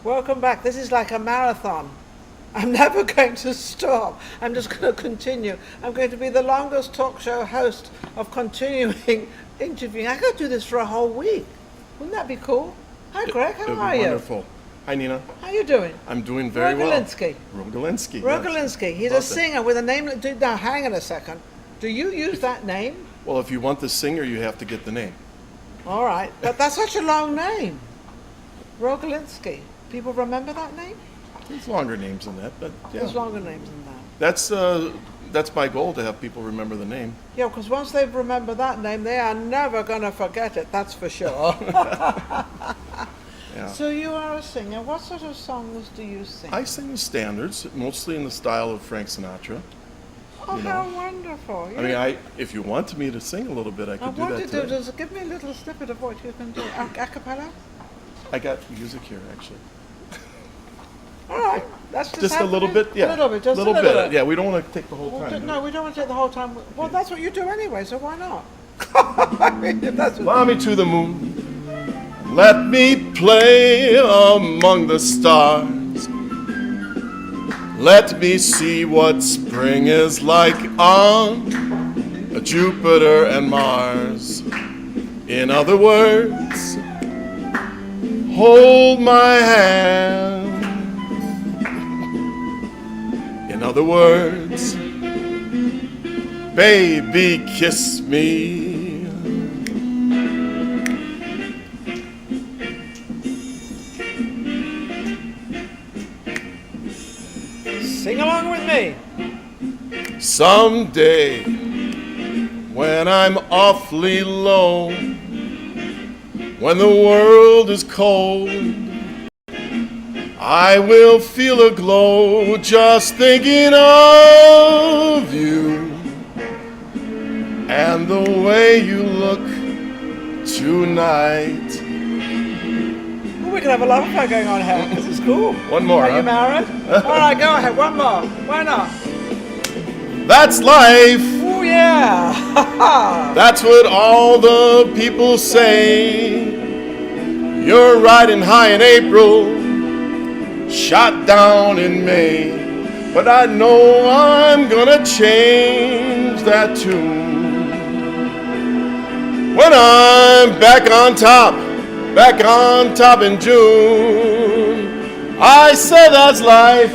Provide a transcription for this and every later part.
Welcome back. This is like a marathon. I'm never going to stop. I'm just going to continue. I'm going to be the longest talk show host of continuing interviewing. I could do this for a whole week. Wouldn't that be cool? Hi, Greg. How are you? Wonderful. Hi, Nina. How you doing? I'm doing very Rogalinski. well. Rogalinski. Rogalinski. Yes. He's Love a singer with a name. Now, hang on a second. Do you use that name? Well, if you want the singer, you have to get the name. All right, but that's such a long name. Rogalinski. People remember that name? There's longer names than that, but yeah. There's longer names than that. That's my goal, to have people remember the name. Yeah, because once they remember that name, they are never going to forget it, that's for sure. Yeah. So you are a singer. What sort of songs do you sing? I sing the standards, mostly in the style of Frank Sinatra. Oh, you know. how wonderful. I mean, if you want me to sing a little bit, I could do that too. Just give me a little snippet of what you can do. A cappella? I got music here, actually. All right, that's Just a little bit, yeah. A little bit, just a little bit. bit. Yeah, we don't want to take the whole Well, time. no, we don't want to take the whole time. Well, that's what you do anyway, so why not? I mean, if that's what Fly me to the moon. Let me play among the stars. Let me see what spring is like on Jupiter and Mars. In other words, hold my hand. In other words, baby, kiss me. Sing along with me. Someday, when I'm awfully low, when the world is cold, I will feel a glow just thinking of you and the way you look tonight. Well, we can have a love affair going on here. This is cool. One more, Are huh? you married? All right, go ahead. One more. Why not? That's life. Oh, yeah. That's what all the people say. You're riding high in April, shot down in May. But I know I'm gonna change that tune when I'm back on top in June. I say that's life.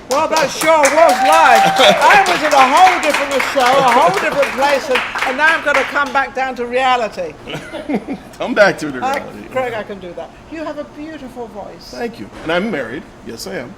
Well, that sure was live. I was in a whole different show, a whole different place, and now I'm going to come back down to reality. Come back to the reality. Craig, I can do that. You have a beautiful voice. Thank you. And I'm married. Yes, I am.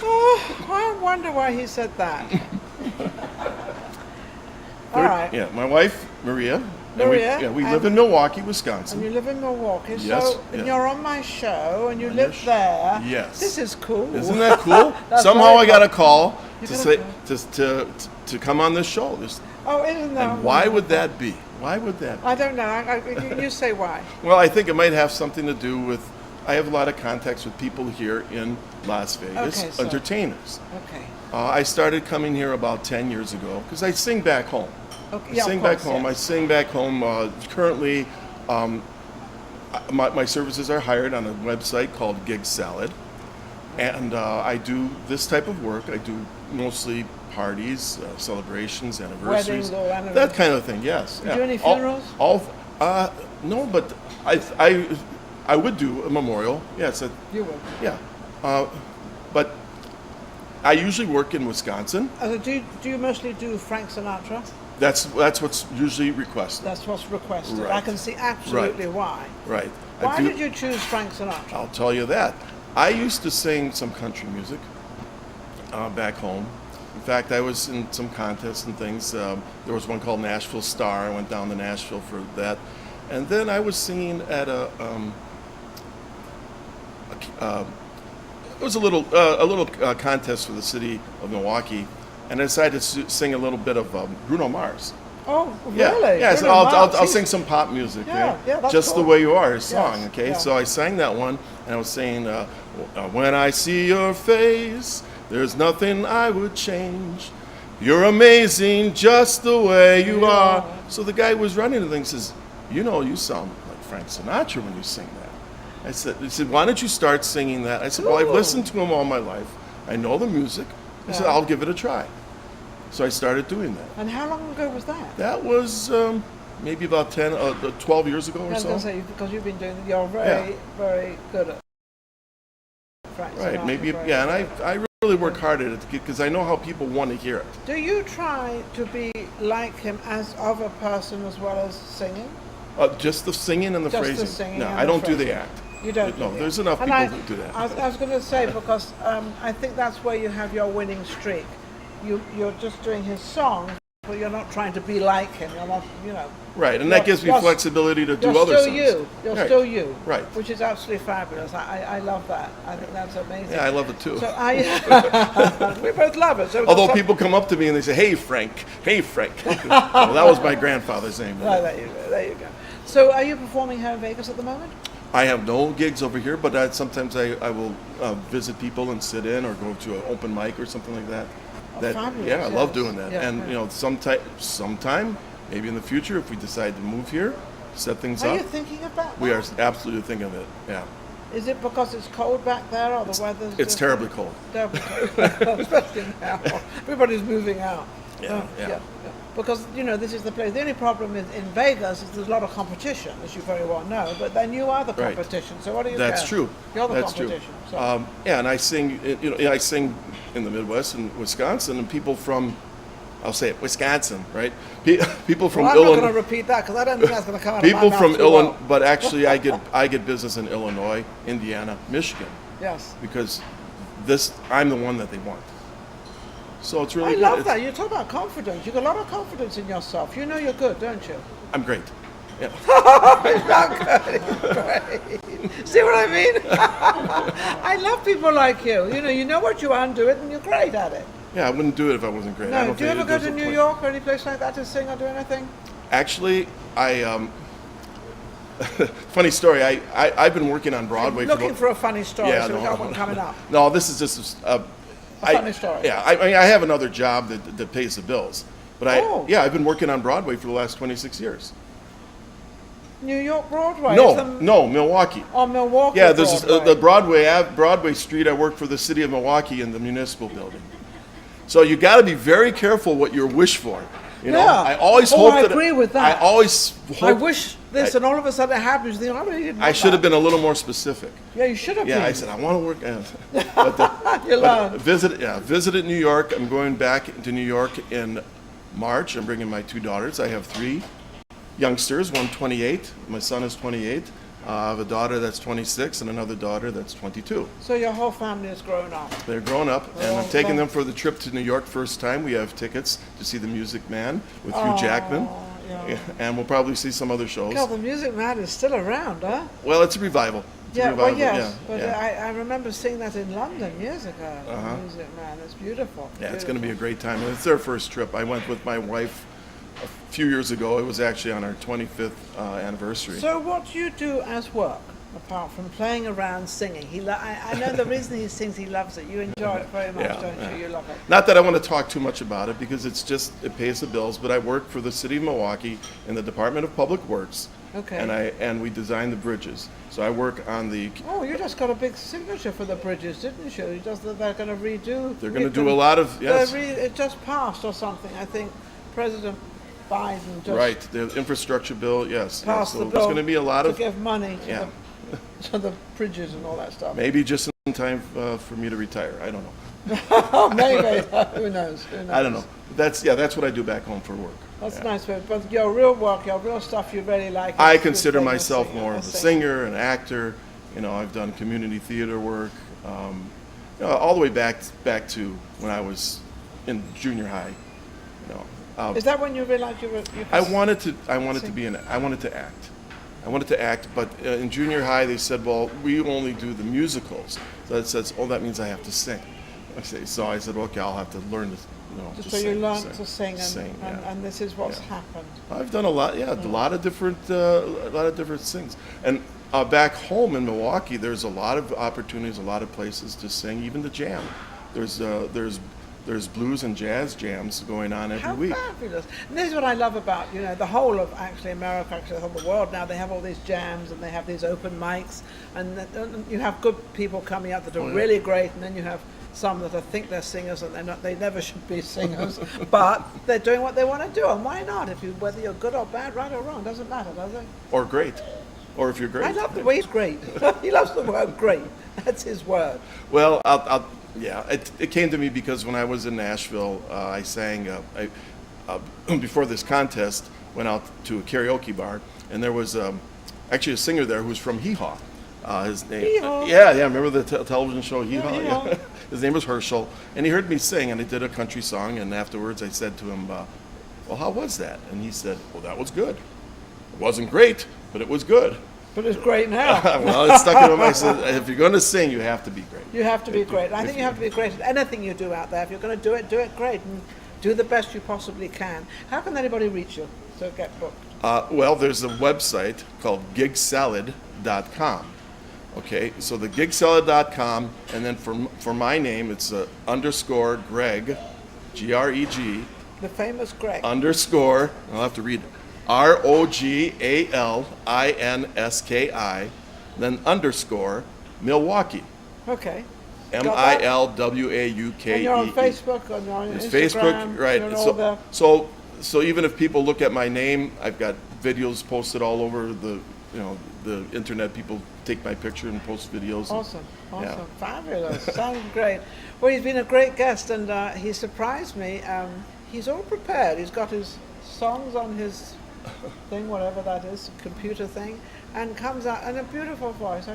Oh, I wonder why he said that. All right. Yeah, my wife, Maria. Maria, We live in Milwaukee, And Wisconsin. you live in Milwaukee, Yes, and yeah. you're on my show, and you On live your there. Yes. This is cool. Isn't that cool? That's Somehow very I got a cool. call You to got a say to come on this show. Oh, isn't that? And why would that be? Why would that be? I don't know. You say why. Well, I think it might have something to do with, I have a lot of contacts with people here in Las Vegas, Okay, so- entertainers. Okay. I started coming here about 10 years ago because I sing back home. Okay. I Yeah, sing of course, back home. yes. I sing back home. Currently, my services are hired on a website called Gig Salad. And I do this type of work. I do mostly parties, celebrations, anniversaries, Weddings or anniversaries. that kind of thing. Yes. You do any funerals? No, but I would do a memorial. Yes. You would. Yeah. But I usually work in Wisconsin. Do you mostly do Frank Sinatra? That's what's usually requested. That's what's requested. Right. I can see absolutely why. Right. Why did you choose Frank Sinatra? I'll tell you that. I used to sing some country music back home. In fact, I was in some contests and things. There was one called Nashville Star. I went down to Nashville for that. And then I was singing at it was a little contest for the city of Milwaukee, and I decided to sing a little bit of Bruno Mars. Oh, Yeah, really? yeah. So Bruno Mars, I'll he's- sing some pop music. Yeah, yeah, that's Just cool. the way you are, his song. Yes, Okay, yeah. so I sang that one, and I was saying, "When I see your face, there's nothing I would change. You're amazing, just the way you are." So the guy who was running the thing says, "You know, you sound like Frank Sinatra when you sing that." He said, why don't you start singing that? I said, well, I've listened to him all my life. I know the music. I said, I'll give it a try. So I started doing that. And how long ago was that? That was maybe about 12 years ago or so. I was going to say, because you've been doing it, you're very, very good at Frank Sinatra. Right, maybe, and I really work hard at it because I know how people want to hear it. Do you try to be like him as of a person as well as singing? Just the singing and the Just phrasing? the singing No, and I the don't do phrasing. the act. You don't? No, do there's that. enough And people who do that. I was going to say, because I think that's where you have your winning streak. You're just doing his songs, but you're not trying to be like him. You're not, Right, and that gives me flexibility to do other songs. You're still you. Right. Which is absolutely fabulous. I love that. I think that's amazing. Yeah, I love it too. So we both love it. So Although people come up to me and they say, hey, Frank. Well, that was my grandfather's name. Oh, there you go. So are you performing here in Vegas at the moment? I have no gigs over here, but sometimes I will visit people and sit in or go to an open mic or something like that. Fabulous, I love doing that. Yeah, and sometime, maybe in the future, if we decide to move here, set things Are up. you thinking of that? We are absolutely thinking of it. Yeah. Is it because it's cold back there, or the weather's? It's terribly cold. Terribly cold, especially now. Everybody's moving out. Yeah. Because this is the place. The only problem in Vegas is there's a lot of competition, as you very well know. But then you are the Right. competition. So what do you That's care? true. You're the That's competition. true. So. And I sing. I sing in the Midwest and Wisconsin, and people from, I'll say it, Wisconsin, right? People from I'm Illinois. not going to repeat that because I don't think that's going to come out People of my mouth from too Illinois, well. but actually, I get business in Illinois, Indiana, Michigan, Yes. because I'm the one that they want. So it's really I good. love that. You talk about confidence. You've got a lot of confidence in yourself. You know you're good, don't you? I'm great. Yeah. Great. See what I mean? I love people like you. You know what you are and do it, and you're great at it. Yeah, I wouldn't do it if I wasn't great. I No, don't do you think ever go there's to a New point. York or any place like that to sing or do anything? Actually, funny story. I've been working on Broadway. Looking for a funny story, Yeah, so we no, got one coming up. No, this is just A funny story. Yeah, I have another job that pays the bills, but Oh. I've been working on Broadway for the last 26 years. New York Broadway. No, Milwaukee. Oh, Milwaukee. Yeah, there's Broadway. the Broadway Street. I work for the city of Milwaukee in the municipal building. So you got to be very careful what you wish for. Yeah. I always hope I that agree with that. I always hope. I wish this, and all of a sudden it happens. You think, I really didn't I want should have that. been a little more specific. Yeah, you should have Yeah, been. I said I want to work. You learned. Visited New York. I'm going back to New York in March. I'm bringing my 2 daughters. I have 3 youngsters. One 28. My son is 28. I have a daughter that's 26 and another daughter that's 22. So your whole family has grown up. They're grown up, and I'm taking Oh, them for the trip to New York first time. We have tickets to see The Music Man with Hugh Jackman, yeah. and we'll probably see some other shows. God, the Music Man is still around, huh? Well, it's a revival. It's a Yeah, well, revival, yes. But yeah. I remember seeing that in London years ago. Uh-huh. The Music Man, it's beautiful. Yeah, it's going to be a great time. And it's their first trip. I went with my wife a few years ago. It was actually on our 25th anniversary. So what do you do as work, apart from playing around singing? I know the reason he sings, he loves it. You enjoy it very much, Yeah, don't yeah. you? You love it. Not that I want to talk too much about it because it pays the bills, but I work for the city of Milwaukee in the Department of Public Works. Okay. And we design the bridges. So I work on the Oh, you just got a big signature for the bridges, didn't you? You just they're going to redo. They're going to do a lot of, yes. It just passed or something. I think President Biden just Right, the infrastructure bill, yes. passed So the there's bill going to be a lot to of, give money to, yeah, to the bridges and all that stuff. maybe just in time for me to retire. I don't know. Oh, maybe. Who knows? Who knows? I don't know. That's what I do back home for work. That's Yeah. nice, but your real work, your real stuff you really like. I is consider being a myself singer, more of a singer, an actor. I've done community theater work, all the way back to when I was in junior high. Is that when you realized you I wanted to act. I wanted to act, but in junior high they said, well, we only do the musicals. So that says, oh, that means I have to sing. So I said, okay, I'll have to learn to, Just to so sing. you learned to sing, yeah. and this is what's Yeah. happened. I've done a lot, a lot of different things. And back home in Milwaukee, there's a lot of opportunities, a lot of places to sing, even to jam. There's there's blues and jazz jams going on every How week. fabulous. And this is what I love about, the whole of actually America, actually the whole world now. They have all these jams and they have these open mics, and you have good people coming out that are really great, and then you have some that I think they're singers and they're not. They never should be singers, but they're doing what they want to do, and why not? Whether you're good or bad, right or wrong, doesn't matter, does it? Or great. Or if you're great. I love the way he's great. He loves the word great. That's his word. Well, it came to me because when I was in Nashville, I sang, before this contest, went out to a karaoke bar, and there was actually a singer there who was from Hee Haw. His name, Hee-Haw. yeah, remember the television show Hee Haw? Hee-Haw. Yeah. His name was Herschel, and he heard me sing, and I did a country song, and afterwards I said to him, well, how was that? And he said, well, that was good. It wasn't great, but it was good. But it's great now. Well, it stuck in my mind. I said, if you're going to sing, you have to be great. You have to be great. I think you have to be great at anything you do out there. If you're going to do it great and do the best you possibly can. How can anybody reach you to get booked? Well, there's a website called gigsalad.com. Okay, so the gigsalad.com, and then for my name, it's underscore Greg, Greg, The famous Greg. underscore, I'll have to read it, ROGALINSKI, then underscore Milwaukee. Okay. MILWAUKEE. And you're on Facebook, and you're on It's Instagram. Facebook, right? You're on all the... So even if people look at my name, I've got videos posted all over the internet. People take my picture and post videos. Awesome. Yeah. Fabulous. Sounds great. Well, he's been a great guest, and he surprised me. He's all prepared. He's got his songs on his thing, whatever that is, computer thing, and comes out in a beautiful voice.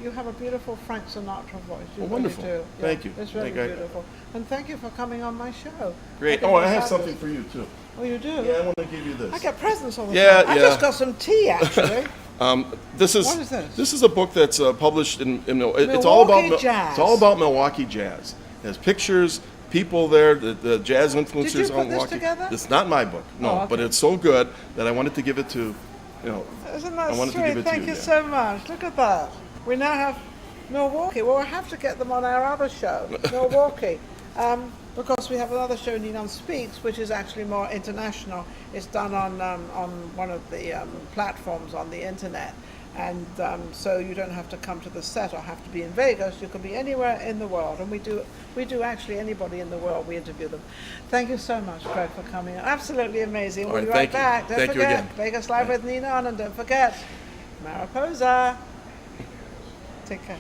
You have a beautiful Frank Sinatra voice. You really Wonderful. do. Thank you. It's really beautiful. And thank you for coming on my show. Great. I Oh, I have fabulous. something for you too. Oh, you do? Yeah, I want to give you this. I get presents all the Yeah, time. I yeah. just got some tea, actually. This is What is this? This is a book that's published in it's all about Milwaukee jazz. It's all about Milwaukee jazz. It has pictures, people there, the jazz influences Did you put on this Milwaukee. together? It's not my book, no, Oh, okay. but it's so good that I wanted to give it to, Isn't that I wanted to sweet? give it to Thank you, you yeah. so much. Look at that. We now have Milwaukee. Well, I have to get them on our other show, Milwaukee, because we have another show, Ninon Speaks, which is actually more international. It's done on one of the platforms on the internet. And so you don't have to come to the set or have to be in Vegas. You can be anywhere in the world. And we do actually anybody in the world, we interview them. Thank you so much, Greg, for coming. Absolutely amazing. All We'll right, be right thank you. back. Don't Thank you forget, again. Vegas Live with Ninon, and don't forget, Mariposa. Take care.